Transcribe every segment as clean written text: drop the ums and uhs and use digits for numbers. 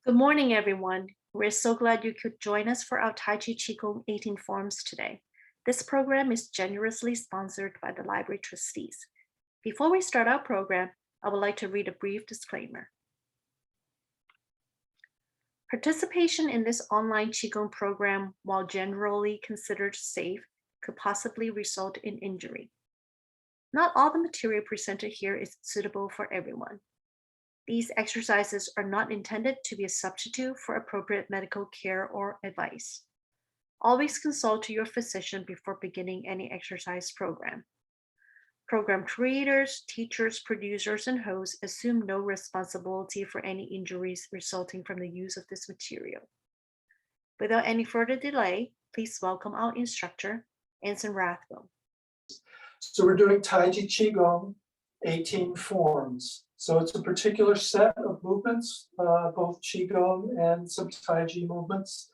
Good morning, everyone. We're so glad you could join us for our Taiji Qigong 18 forums today. This program is generously sponsored by the library trustees. Before we start our program, I would like to read a brief disclaimer. Participation in this online Qigong program, while generally considered safe, could possibly result in injury. Not all the material presented here is suitable for everyone. These exercises are not intended to be a substitute for appropriate medical care or advice. Always consult your physician before beginning any exercise program. Program creators, teachers, producers, and hosts assume no responsibility for any injuries resulting from the use of this material. Without any further delay, please welcome our instructor, Anson Rathbone. So we're doing Taiji Qigong, 18 forms. So it's a particular set of movements, both Qigong and some Taiji movements.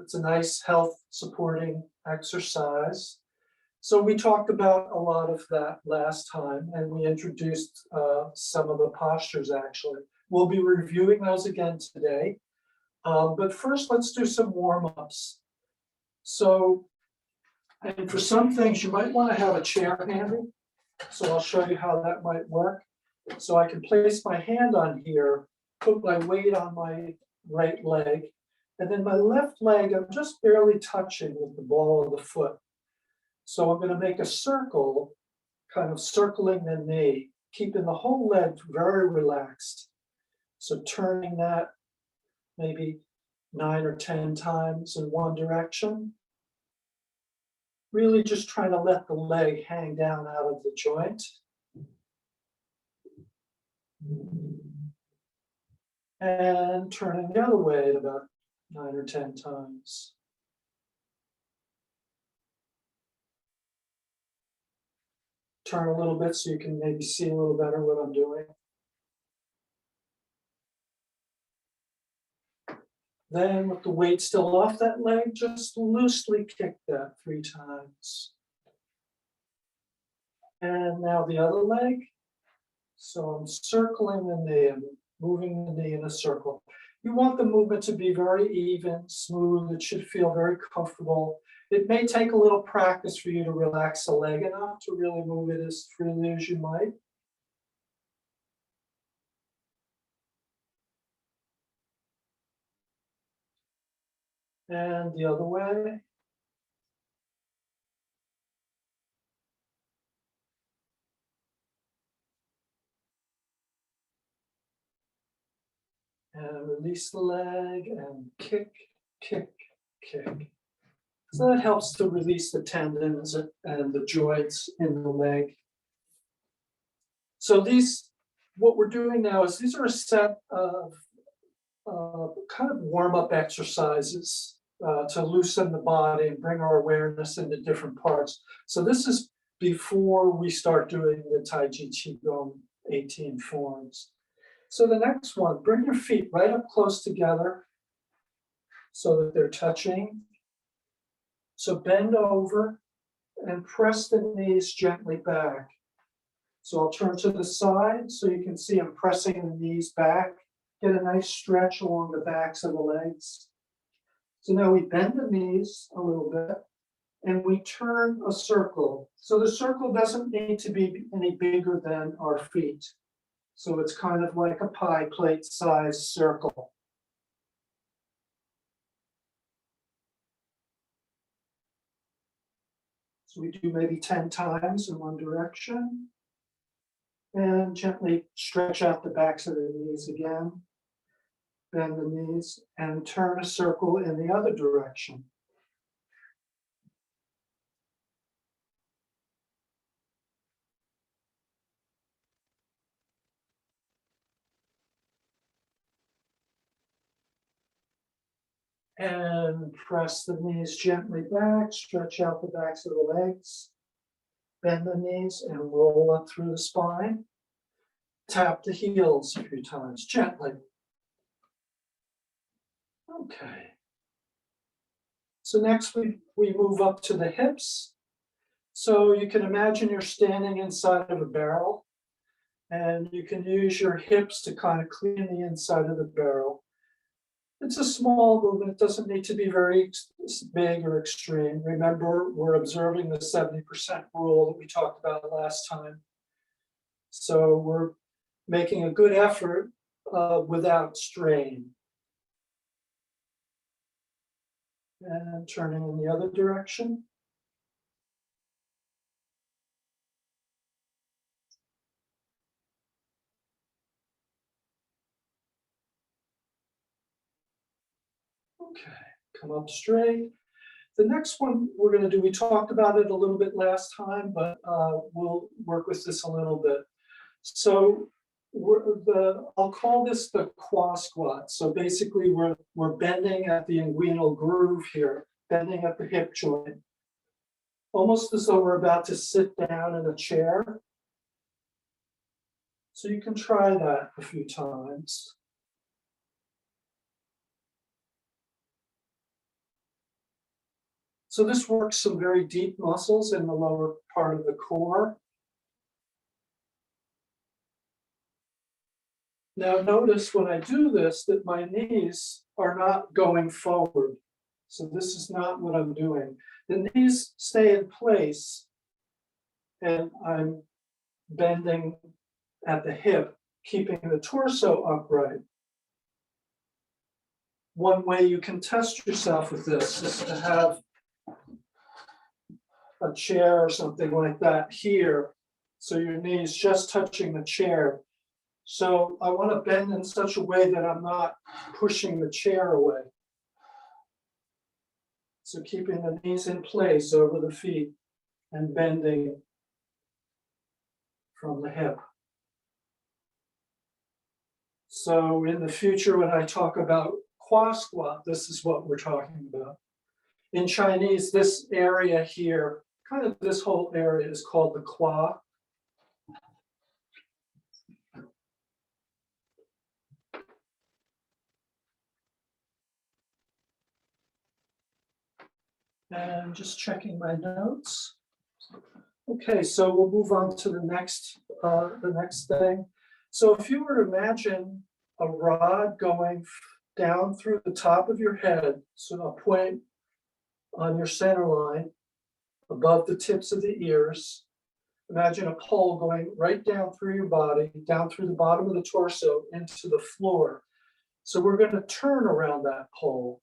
It's a nice health supporting exercise. So we talked about a lot of that last time, and we introduced some of the postures actually. We'll be reviewing those again today. But first, let's do some warm-ups. So, and for some things, you might want to have a chair handy. So I'll show you how that might work. So I can place my hand on here, put my weight on my right leg, and then my left leg, I'm just barely touching with the ball of the foot. So I'm going to make a circle, kind of circling the knee, keeping the whole leg very relaxed. So turning that maybe 9 or 10 times in one direction. Really just trying to let the leg hang down out of the joint. And turning the other way at about 9 or 10 times. Turn a little bit so you can maybe see a little better what I'm doing. Then with the weight still off that leg, just loosely kick that 3 times. And now the other leg. So I'm circling the knee and moving the knee in a circle. You want the movement to be very even, smooth. It should feel very comfortable. It may take a little practice for you to relax the leg enough to really move it as freely as you might. And the other way. And release the leg and kick, kick, kick. So that helps to release the tendons and the joints in the leg. So what we're doing now is these are a set of kind of warm-up exercises to loosen the body and bring our awareness into different parts. So this is before we start doing the Taiji Qigong 18 forms. So the next one, bring your feet right up close together so that they're touching. So bend over and press the knees gently back. So I'll turn to the side so you can see I'm pressing the knees back. Get a nice stretch along the backs of the legs. So now we bend the knees a little bit and we turn a circle. So the circle doesn't need to be any bigger than our feet. So it's kind of like a pie plate size circle. So we do maybe 10 times in one direction. And gently stretch out the backs of the knees again. Bend the knees and turn a circle in the other direction. And press the knees gently back, stretch out the backs of the legs, bend the knees and roll up through the spine. Tap the heels a few times, gently. Okay. So next we move up to the hips. So you can imagine you're standing inside of a barrel and you can use your hips to kind of clean the inside of the barrel. It's a small movement. It doesn't need to be very big or extreme. Remember, we're observing the 70% rule that we talked about last time. So we're making a good effort without strain. And turning in the other direction. Okay, come up straight. The next one we're going to do, we talked about it a little bit last time, but we'll work with this a little bit. So I'll call this the qua squat. So basically we're bending at the inguinal groove here, bending at the hip joint, almost as though we're about to sit down in a chair. So you can try that a few times. So this works some very deep muscles in the lower part of the core. Now notice when I do this that my knees are not going forward. So this is not what I'm doing. The knees stay in place and I'm bending at the hip, keeping the torso upright. One way you can test yourself with this is to have a chair or something like that here. So your knees just touching the chair. So I want to bend in such a way that I'm not pushing the chair away. So keeping the knees in place over the feet and bending from the hip. So in the future, when I talk about qua squat, this is what we're talking about. In Chinese, this area here, kind of this whole area is called the qua. And just checking my notes. Okay, so we'll move on to the next thing. So if you were to imagine a rod going down through the top of your head, so a point on your center line above the tips of the ears, imagine a pole going right down through your body, down through the bottom of the torso into the floor. So we're going to turn around that pole,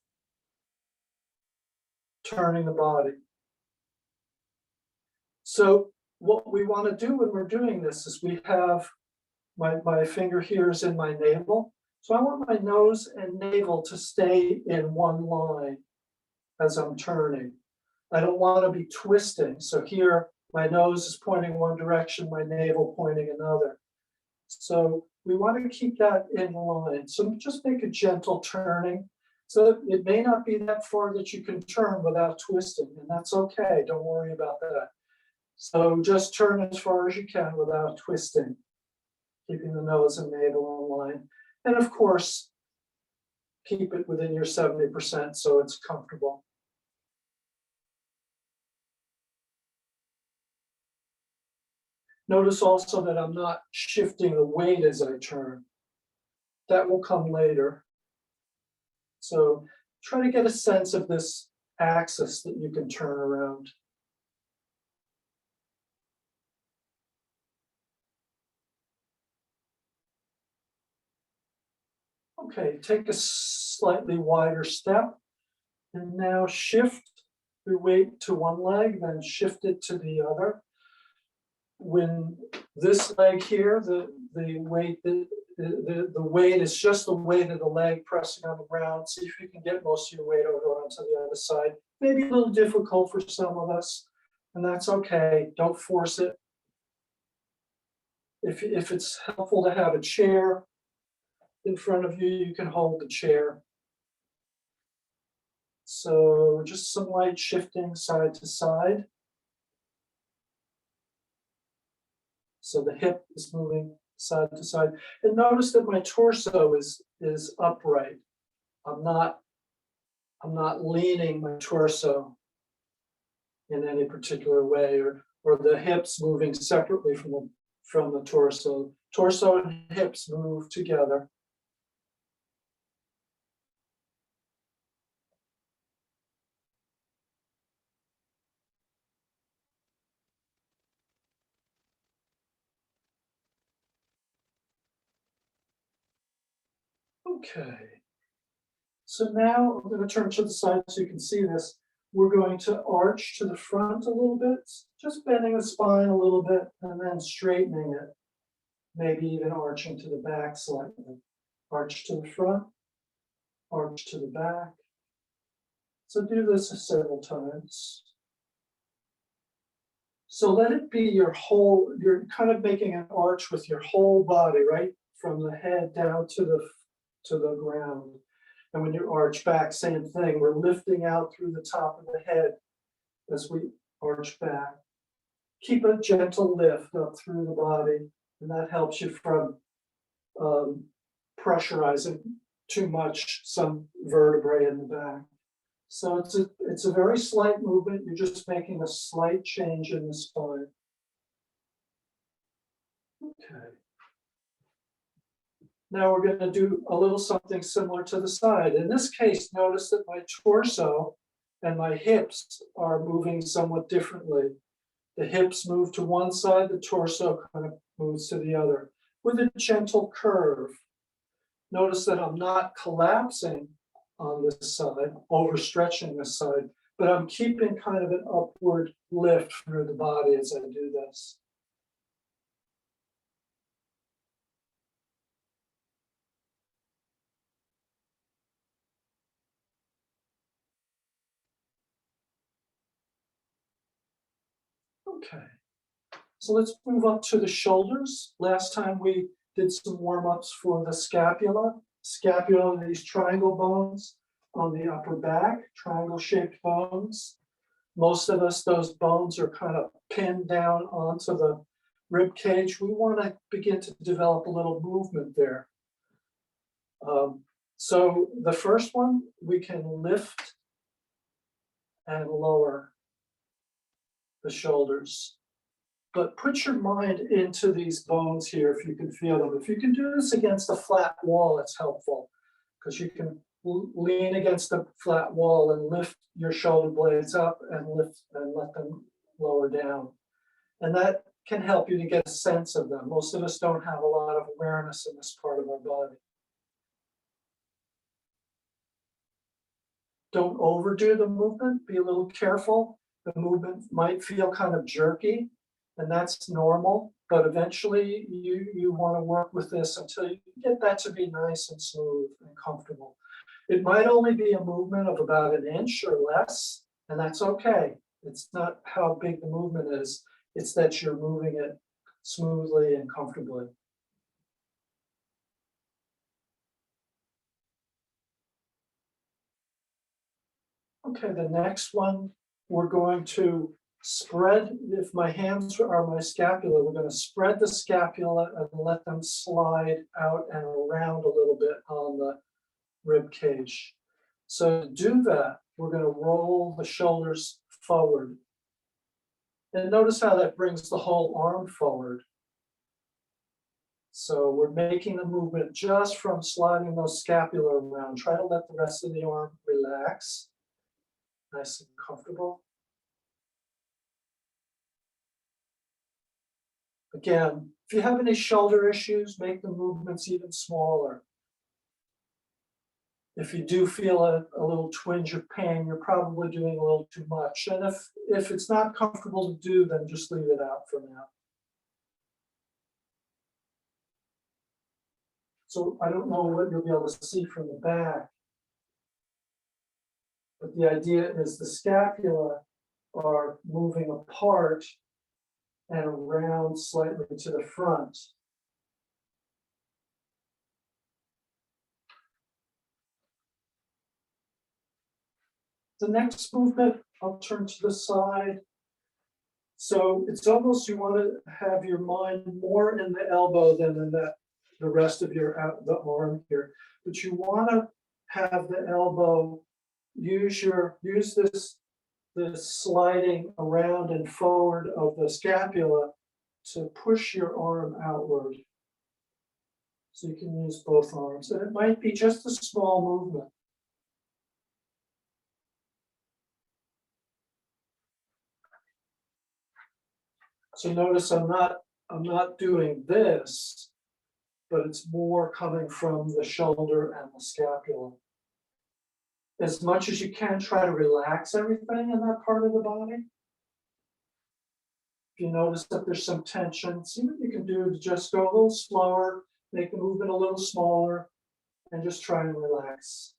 turning the body. So what we want to do when we're doing this is we have my finger here is in my navel. So I want my nose and navel to stay in one line as I'm turning. I don't want to be twisting. So here my nose is pointing one direction, my navel pointing another. So we want to keep that in line. So just make a gentle turning. So it may not be that far that you can turn without twisting, and that's okay. Don't worry about that. So just turn as far as you can without twisting, keeping the nose and navel in line. And of course, keep it within your 70% so it's comfortable. Notice also that I'm not shifting the weight as I turn. That will come later. So try to get a sense of this axis that you can turn around. Okay, take a slightly wider step and now shift your weight to one leg, then shift it to the other. When this leg here, the weight is just the weight of the leg pressing on the ground. See if you can get most of your weight over onto the other side. Maybe a little difficult for some of us, and that's okay. Don't force it. If it's helpful to have a chair in front of you, you can hold the chair. So just some light shifting side to side. So the hip is moving side to side. And notice that my torso is upright. I'm not leaning my torso in any particular way, or the hips moving separately from the torso. Torso and hips move together. Okay. So now I'm going to turn to the side so you can see this. We're going to arch to the front a little bit, just bending the spine a little bit and then straightening it, maybe even arching to the back slightly. Arch to the front, arch to the back. So do this several times. So let it be your whole, you're kind of making an arch with your whole body, right? From the head down to the ground. And when you arch back, same thing. We're lifting out through the top of the head as we arch back. Keep a gentle lift up through the body, and that helps you from pressurizing too much some vertebrae in the back. So it's a very slight movement. You're just making a slight change in the spine. Okay. Now we're going to do a little something similar to the side. In this case, notice that my torso and my hips are moving somewhat differently. The hips move to one side, the torso kind of moves to the other with a gentle curve. Notice that I'm not collapsing on this side, overstretching this side, but I'm keeping kind of an upward lift through the body as I do this. Okay, so let's move up to the shoulders. Last time we did some warm-ups for the scapula. Scapula are these triangle bones on the upper back, triangle-shaped bones. Most of us, those bones are kind of pinned down onto the rib cage. We want to begin to develop a little movement there. So the first one, we can lift and lower the shoulders. But put your mind into these bones here if you can feel them. If you can do this against a flat wall, it's helpful because you can lean against the flat wall and lift your shoulder blades up and lift and let them lower down. And that can help you to get a sense of them. Most of us don't have a lot of awareness in this part of our body. Don't overdo the movement, be a little careful. The movement might feel kind of jerky, and that's normal, but eventually you want to work with this until you get that to be nice and smooth and comfortable. It might only be a movement of about an inch or less, and that's okay. It's not how big the movement is, it's that you're moving it smoothly and comfortably. Okay, the next one, we're going to spread, if my hands are my scapula, we're going to spread the scapula and let them slide out and around a little bit on the rib cage. So to do that, we're going to roll the shoulders forward. And notice how that brings the whole arm forward. So we're making the movement just from sliding those scapula around. Try to let the rest of the arm relax. Nice and comfortable. Again, if you have any shoulder issues, make the movements even smaller. If you do feel a little twinge of pain, you're probably doing a little too much. And if it's not comfortable to do, then just leave it out for now. So I don't know what you'll be able to see from the back, but the idea is the scapula are moving apart and around slightly to the front. The next movement, I'll turn to the side. So it's almost you want to have your mind more in the elbow than in the rest of the arm here. But you want to have the elbow use this sliding around and forward of the scapula to push your arm outward. So you can use both arms. And it might be just a small movement. So notice I'm not doing this. but it's more coming from the shoulder and the scapula. As much as you can, try to relax everything in that part of the body. If you notice that there's some tension, see what you can do to just go a little slower, make the movement a little smaller, and just try and relax.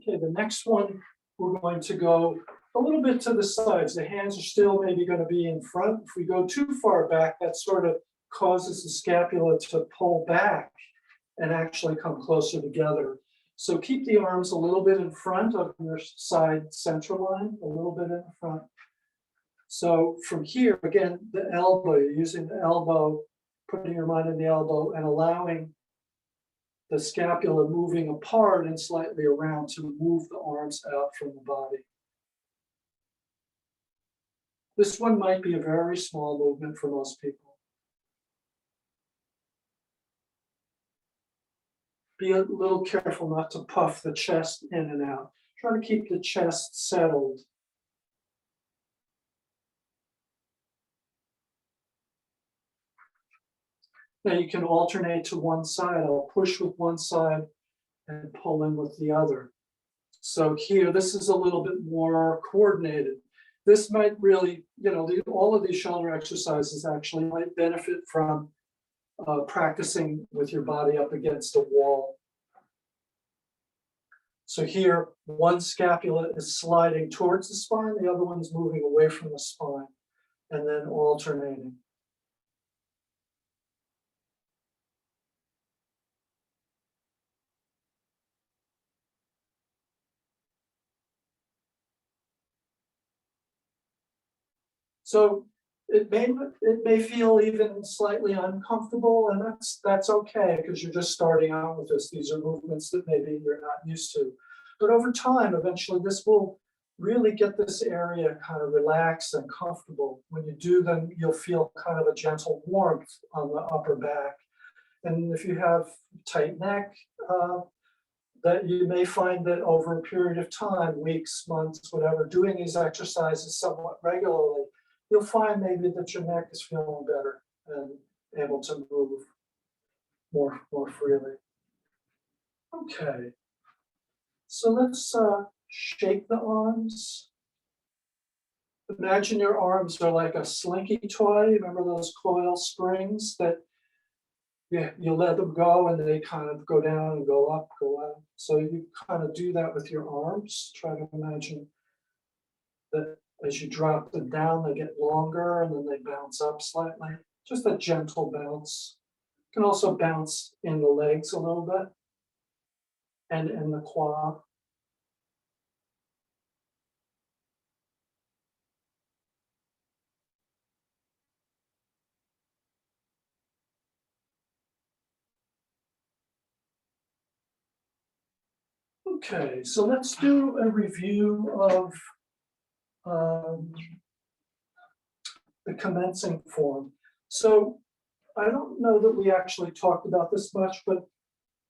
Okay, the next one, we're going to go a little bit to the sides. The hands are still maybe going to be in front. If we go too far back, that sort of causes the scapula to pull back and actually come closer together. So keep the arms a little bit in front of your side central line, a little bit in front. So from here, again, the elbow, you're using the elbow, putting your mind in the elbow and allowing the scapula moving apart and slightly around to move the arms out from the body. This one might be a very small movement for most people. Be a little careful not to puff the chest in and out. Try to keep the chest settled. Now you can alternate to one side. I'll push with one side and pull in with the other. So here, this is a little bit more coordinated. This might really, all of these shoulder exercises actually might benefit from practicing with your body up against a wall. So here, one scapula is sliding towards the spine, the other one's moving away from the spine, and then alternating. So it may feel even slightly uncomfortable, and that's okay because you're just starting out with this. These are movements that maybe you're not used to. But over time, eventually, this will really get this area kind of relaxed and comfortable. When you do them, you'll feel kind of a gentle warmth on the upper back. And if you have tight neck, that you may find that over a period of time, weeks, months, whatever, doing these exercises somewhat regularly, you'll find maybe that your neck is feeling better and able to move more freely. Okay, so let's shake the arms. Imagine your arms are like a slinky toy. Remember those coil springs that you let them go and they kind of go down and go up, go up. So you kind of do that with your arms. Try to imagine that as you drop them down, they get longer and then they bounce up slightly. Just a gentle bounce. You can also bounce in the legs a little bit and in the quad. Okay, so let's do a review of the commencing form. So I don't know that we actually talked about this much, but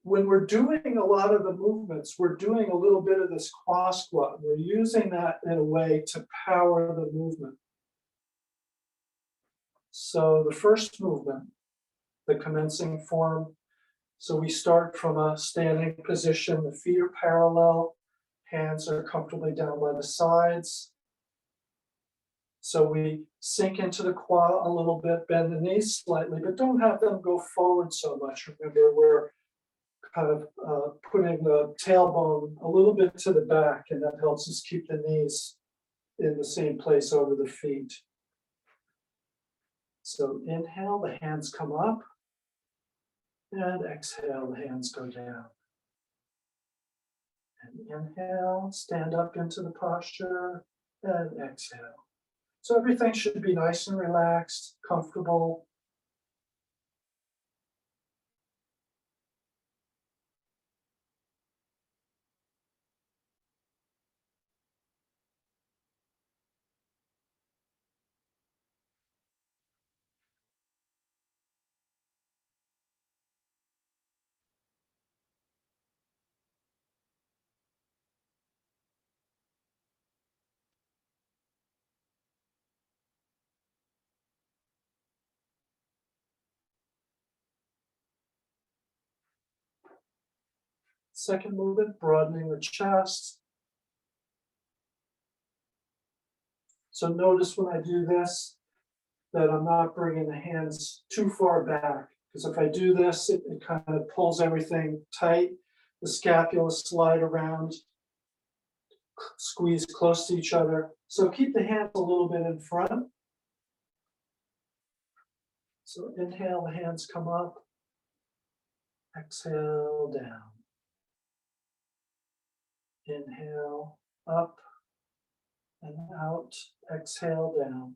when we're doing a lot of the movements, we're doing a little bit of this cross squat. We're using that in a way to power the movement. So the first movement, the commencing form. So we start from a standing position, the feet are parallel, hands are comfortably down by the sides. So we sink into the quad a little bit, bend the knees slightly, but don't have them go forward so much. Remember, we're kind of putting the tailbone a little bit to the back, and that helps us keep the knees in the same place over the feet. So inhale, the hands come up, and exhale, the hands go down. And inhale, stand up into the posture, and exhale. So everything should be nice and relaxed, comfortable. Second movement, broadening the chest. So notice when I do this, that I'm not bringing the hands too far back, because if I do this, it kind of pulls everything tight. The scapula slide around, squeeze close to each other. So keep the hands a little bit in front. So inhale, the hands come up. Exhale, down. Inhale, up and out. Exhale, down.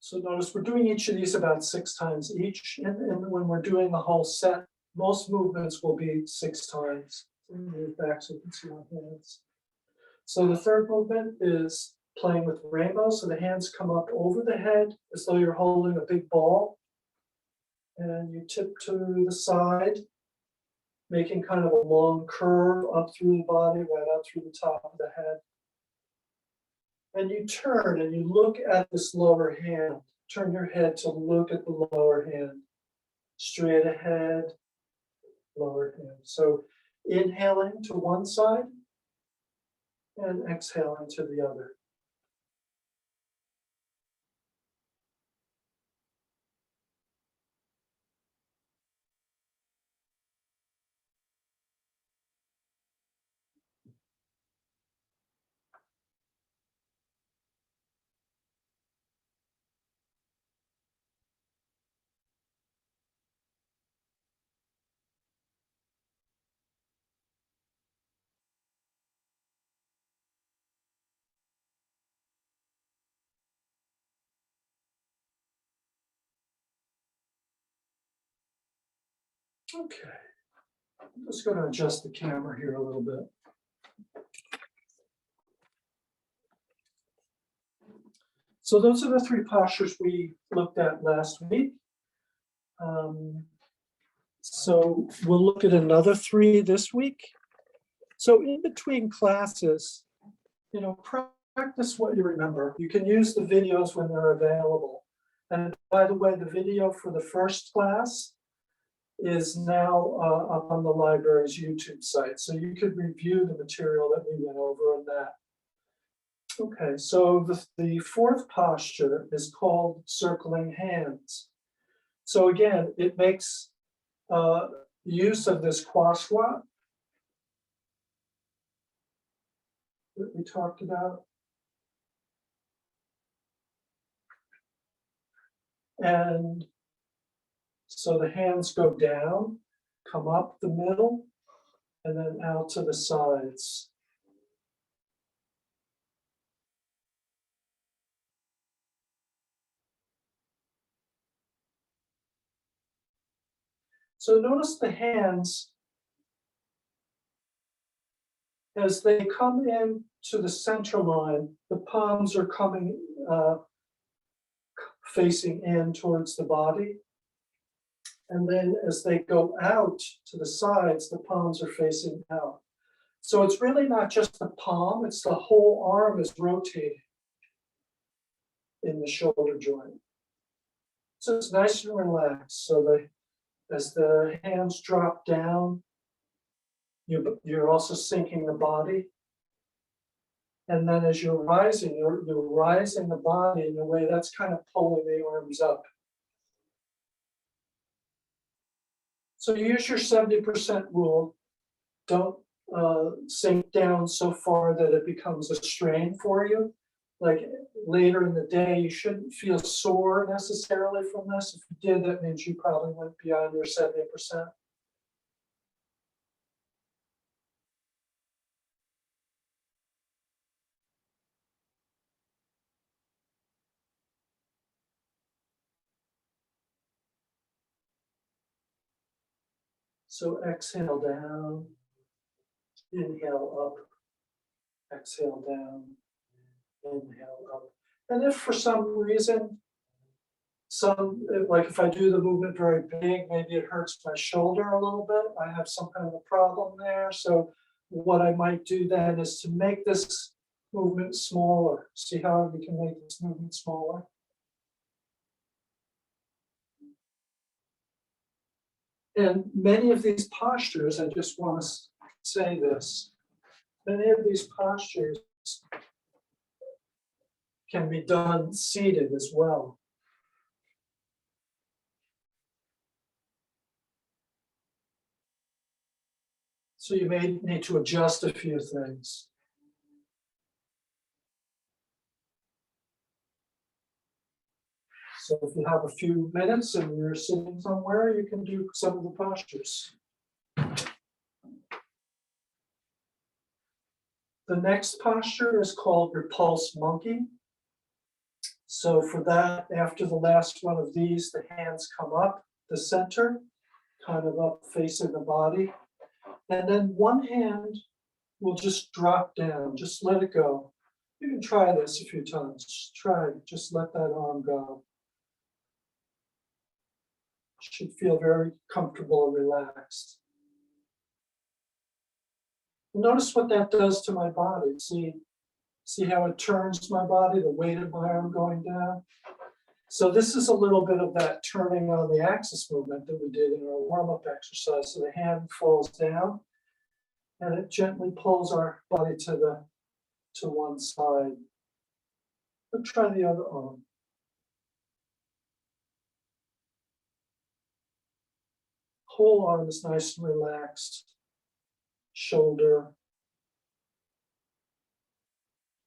So notice we're doing each of these about 6 times each. And when we're doing the whole set, most movements will be 6 times. Let me move back so you can see my hands. So the third movement is playing with rainbows. So the hands come up over the head as though you're holding a big ball. And you tip to the side, making kind of a long curve up through the body, right up through the top of the head. And you turn and you look at this lower hand. Turn your head to look at the lower hand. Straight ahead, lower hand. So inhaling to one side and exhaling to the other. Okay. I'm just going to adjust the camera here a little bit. So those are the 3 postures we looked at last week. So we'll look at another 3 this week. So in between classes, practice what you remember. You can use the videos when they're available. And by the way, the video for the first class is now up on the library's YouTube site. So you could review the material that we went over on that. Okay, so the fourth posture is called circling hands. So again, it makes use of this cross squat that we talked about. And so the hands go down, come up the middle, and then out to the sides. So notice the hands as they come in to the center line, the palms are coming, facing in towards the body. And then as they go out to the sides, the palms are facing out. So it's really not just the palm, it's the whole arm is rotating in the shoulder joint. So it's nice and relaxed. So as the hands drop down, you're also sinking the body. And then as you're rising, you're rising the body in a way that's kind of pulling the arms up. So use your 70% rule. Don't sink down so far that it becomes a strain for you. Like later in the day, you shouldn't feel sore necessarily from this. If you did, that means you probably went beyond your 70%. So exhale down, inhale up, exhale down, inhale up. And if for some reason, like if I do the movement very big, maybe it hurts my shoulder a little bit, I have some kind of a problem there. So what I might do then is to make this movement smaller. See how we can make this movement smaller? And many of these postures, I just want to say this, many of these postures can be done seated as well. So you may need to adjust a few things. So if you have a few minutes and you're sitting somewhere, you can do some of the postures. The next posture is called Repulse Monkey. So for that, after the last one of these, the hands come up the center, kind of up facing the body. And then one hand will just drop down, just let it go. You can try this a few times. Just try, just let that arm go. Should feel very comfortable and relaxed. Notice what that does to my body. See how it turns my body, the weight of my arm going down? So this is a little bit of that turning on the axis movement that we did in our warm-up exercise. So the hand falls down and it gently pulls our body to one side. But try the other arm. Whole arm is nice and relaxed. Shoulder.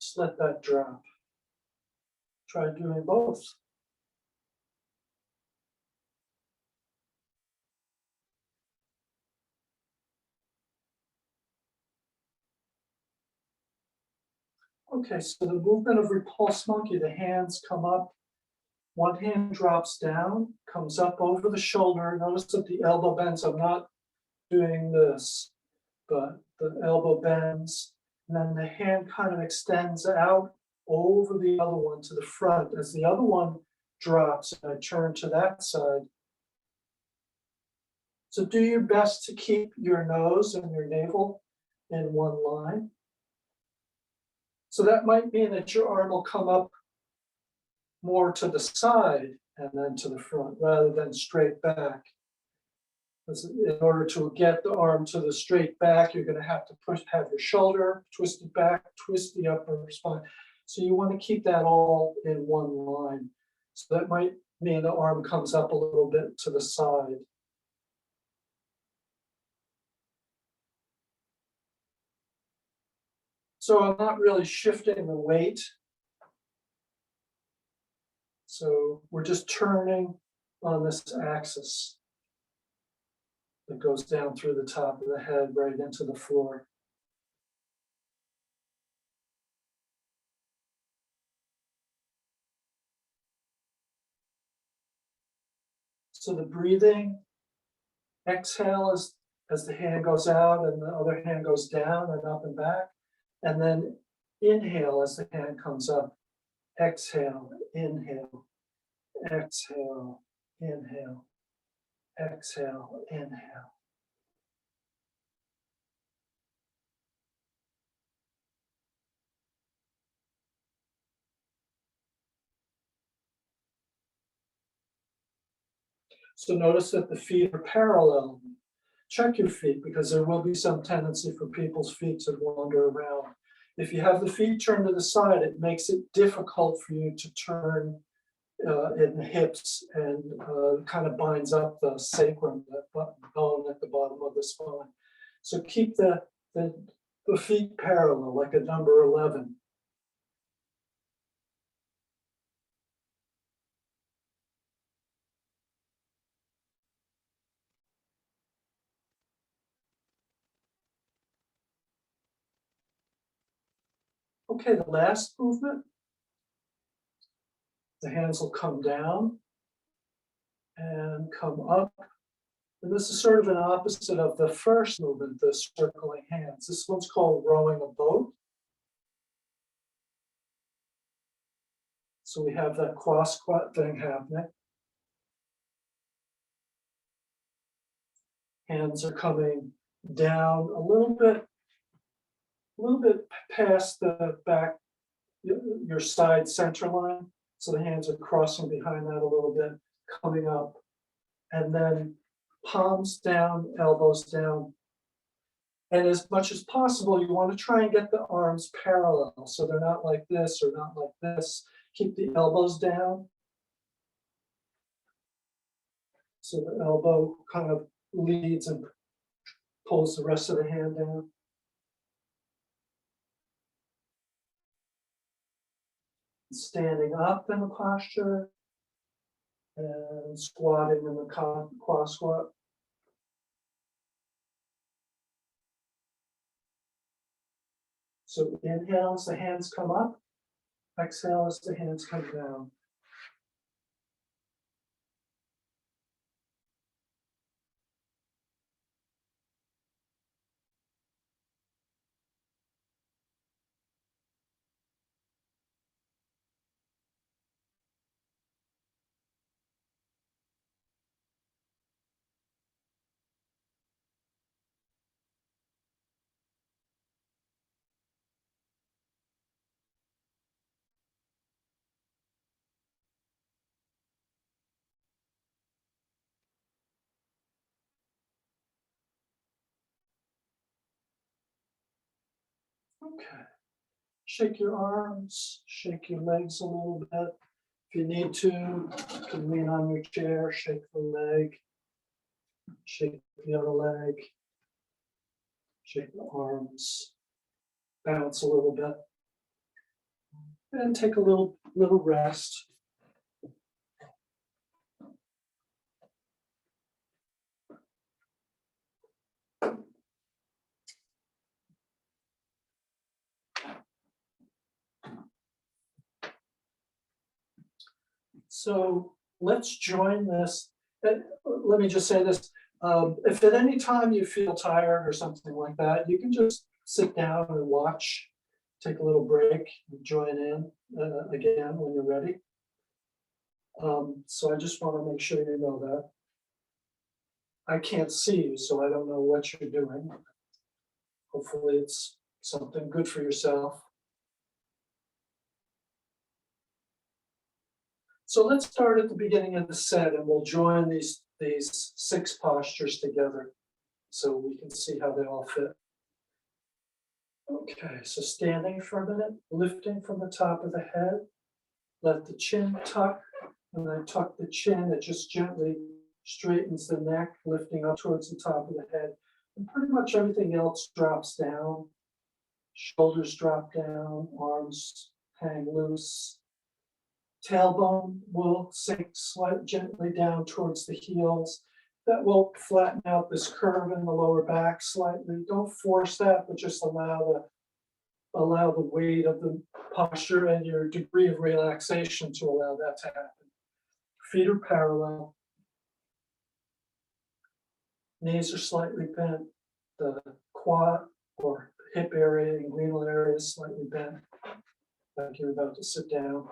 Just let that drop. Try doing both. Okay, so the movement of Repulse Monkey, the hands come up, one hand drops down, comes up over the shoulder. Notice that the elbow bends. I'm not doing this, but the elbow bends, and then the hand kind of extends out over the other one to the front. As the other one drops, and I turn to that side. So do your best to keep your nose and your navel in one line. So that might mean that your arm will come up more to the side and then to the front rather than straight back. Because in order to get the arm to the straight back, you're going to have to have your shoulder twisted back, twist the upper spine. So you want to keep that all in one line. So that might mean the arm comes up a little bit to the side. So I'm not really shifting the weight. So we're just turning on this axis that goes down through the top of the head right into the floor. So the breathing, exhale as the hand goes out and the other hand goes down and up and back. And then inhale as the hand comes up. Exhale, inhale, exhale, inhale, exhale, inhale. So notice that the feet are parallel. Check your feet because there will be some tendency for people's feet to wander around. If you have the feet turned to the side, it makes it difficult for you to turn in the hips and kind of binds up the sacrum, that bone at the bottom of the spine. So keep the feet parallel, like a number 11. Okay, the last movement, the hands will come down and come up And this is sort of an opposite of the first movement, the circling hands. This one's called rowing a boat. So we have that cross squat thing happening. Hands are coming down a little bit past the back, your side center line. So the hands are crossing behind that a little bit, coming up, and then palms down, elbows down. And as much as possible, you want to try and get the arms parallel. So they're not like this or not like this. Keep the elbows down. So the elbow kind of leads and pulls the rest of the hand down. Standing up in the posture and squatting in the quad squat. So inhale as the hands come up, exhale as the hands come down. Okay. Shake your arms, shake your legs a little bit. If you need to, you can lean on your chair, shake the leg, shake the other leg, shake the arms, bounce a little bit, and take a little rest. So let's join this. And let me just say this. If at any time you feel tired or something like that, you can just sit down and watch, take a little break, and join in again when you're ready. So I just want to make sure you know that. I can't see you, so I don't know what you're doing. Hopefully it's something good for yourself. So let's start at the beginning of the set and we'll join these 6 postures together so we can see how they all fit. Okay, so standing for a minute, lifting from the top of the head, let the chin tuck, and then tuck the chin. It just gently straightens the neck, lifting up towards the top of the head. And pretty much everything else drops down. Shoulders drop down, arms hang loose. Tailbone will sink gently down towards the heels. That will flatten out this curve in the lower back slightly. Don't force that, but just allow the weight of the posture and your degree of relaxation to allow that to happen. Feet are parallel. Knees are slightly bent. The quad or hip area, inguinal area is slightly bent, like you're about to sit down.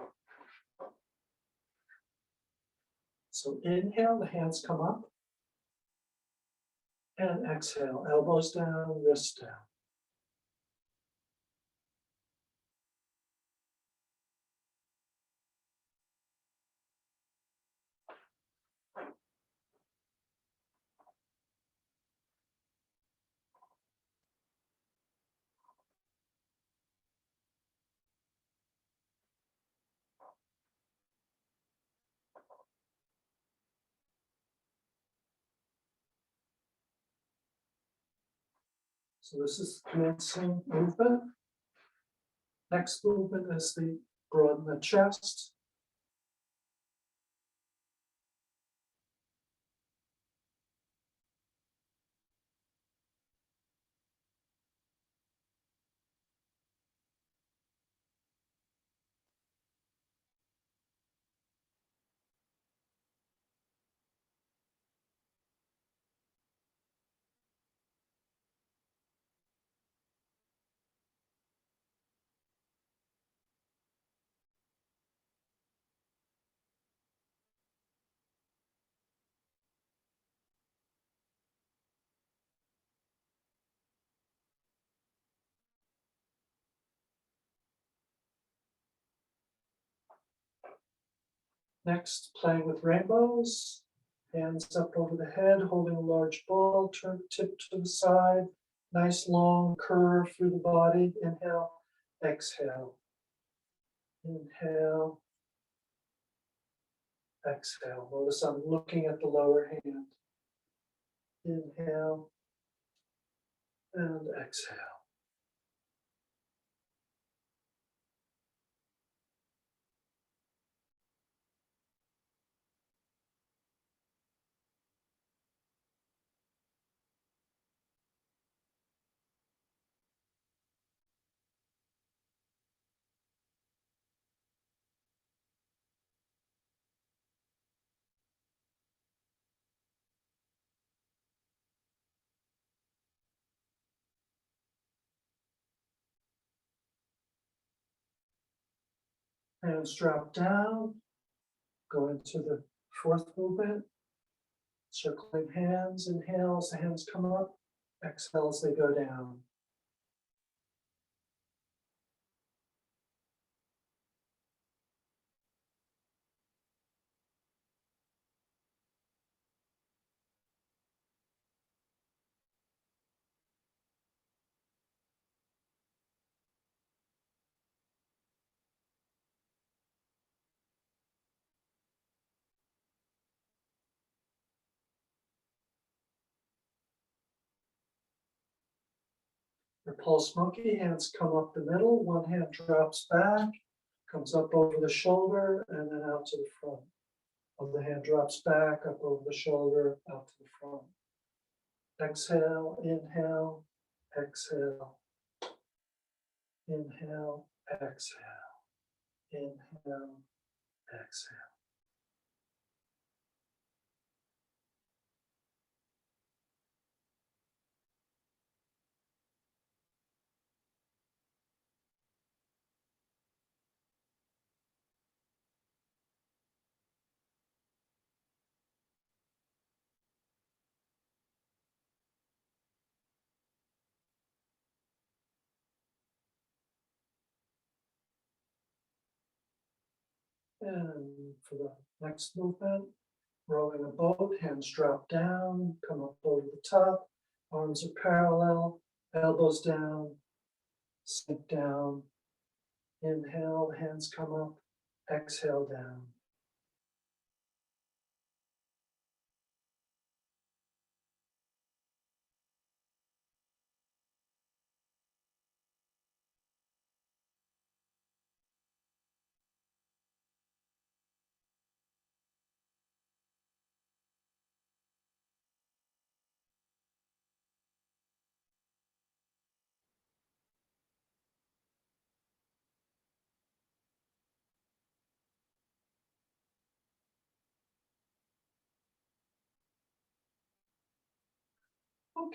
So inhale, the hands come up. And exhale, elbows down, wrists down. So this is the commencing movement. Next movement is the broaden the chest. Next, playing with rainbows. Hands up over the head, holding a large ball, turn tip to the side. Nice long curve through the body. Inhale, exhale. Inhale, exhale. Notice I'm looking at the lower hand. Inhale and exhale. Hands drop down. Go into the fourth movement. Circling hands. Inhale as the hands come up. Exhale as they go down. Repulse monkey, hands come up the middle, one hand drops back, comes up over the shoulder, and then out to the front. Other hand drops back, up over the shoulder, out to the front. Exhale, inhale, exhale, inhale, exhale, inhale, exhale. And for the next movement, rowing a boat, hands drop down, come up over the top, arms are parallel, elbows down, sink down. Inhale, hands come up, exhale down.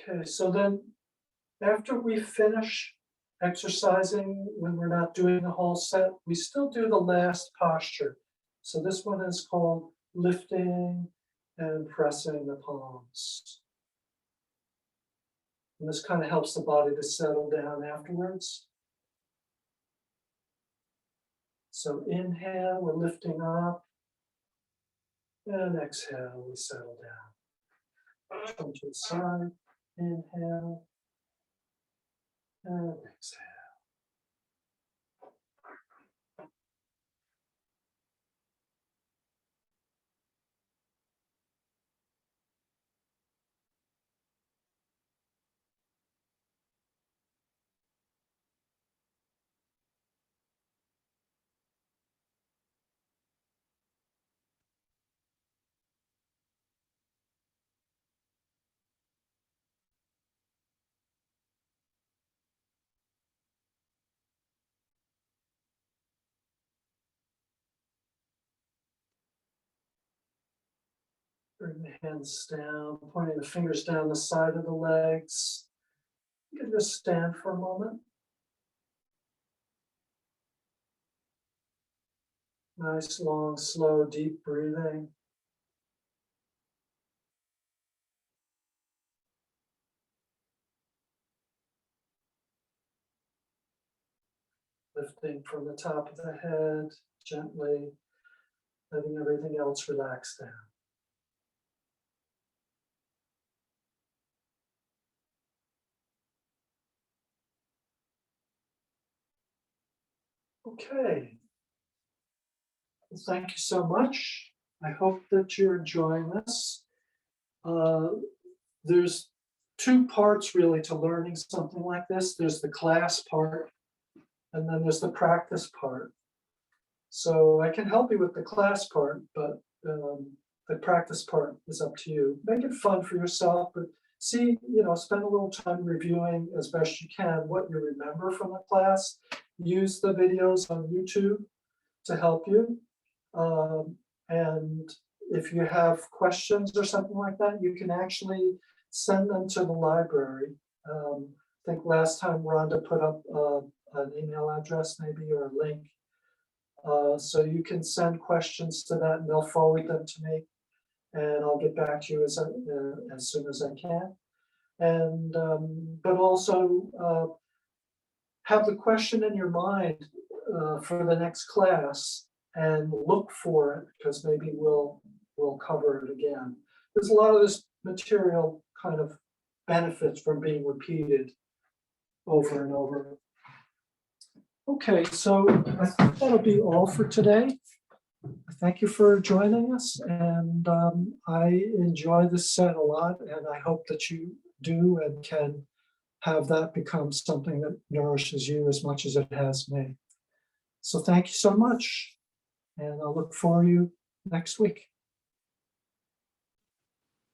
Okay, so then after we finish exercising, when we're not doing the whole set, we still do the last posture. So this one is called lifting and pressing the palms. And this kind of helps the body to settle down afterwards. So inhale, we're lifting up, and exhale, we settle down. Turn to the side, inhale, and exhale. Bring the hands down, pointing the fingers down the side of the legs. You can just stand for a moment. Nice, long, slow, deep breathing. Lifting from the top of the head, gently, letting everything else relax down. Okay. Well, thank you so much. I hope that you're enjoying this. There's two parts really to learning something like this. There's the class part, and then there's the practice part. So I can help you with the class part, but the practice part is up to you. Make it fun for yourself, but see, spend a little time reviewing as best you can what you remember from the class. Use the videos on YouTube to help you. And if you have questions or something like that, you can actually send them to the library. I think last time Rhonda put up an email address maybe or a link. So you can send questions to that and they'll forward them to me. And I'll get back to you as soon as I can. And but also have the question in your mind for the next class and look for it, because maybe we'll cover it again. There's a lot of this material kind of benefits from being repeated over and over. Okay, so I think that'll be all for today. Thank you for joining us, and I enjoy this set a lot, and I hope that you do and can have that become something that nourishes you as much as it has me. So thank you so much, and I'll look for you next week.